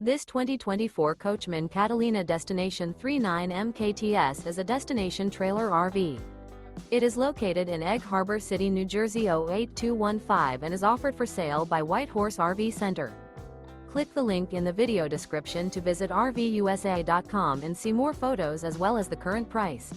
This 2024 Coachmen Catalina Destination 39 MKTS is a destination trailer RV. It is located in Egg Harbor City, New Jersey 08215 and is offered for sale by White Horse RV Center. Click the link in the video description to visit RVUSA.com and see more photos as well as the current price.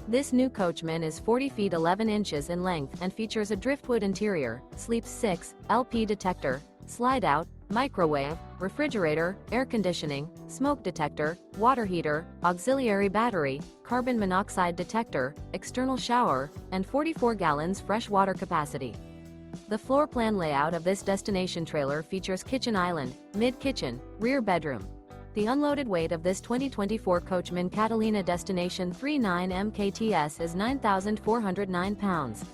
This new Coachmen is 40 feet 11 inches in length and features a driftwood interior, sleeps 6, LP detector, slide-out, microwave, refrigerator, air conditioning, smoke detector, water heater, auxiliary battery, carbon monoxide detector, external shower, and 44 gallons fresh water capacity. The floor plan layout of this destination trailer features kitchen island, mid-kitchen, rear bedroom. The unloaded weight of this 2024 Coachmen Catalina Destination 39 MKTS is 9,409 pounds.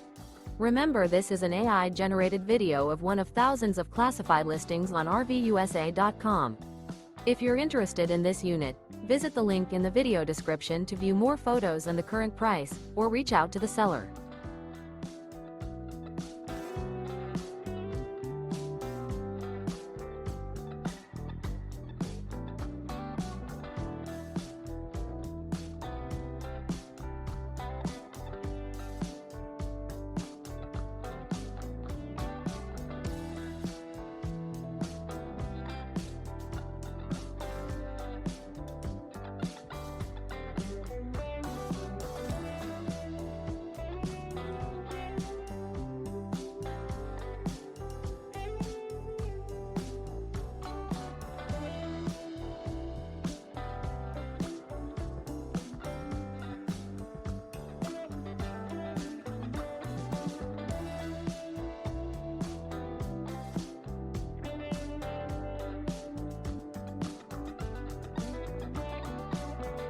Remember, this is an AI-generated video of one of thousands of classified listings on RVUSA.com. If you're interested in this unit, visit the link in the video description to view more photos and the current price, or reach out to the seller.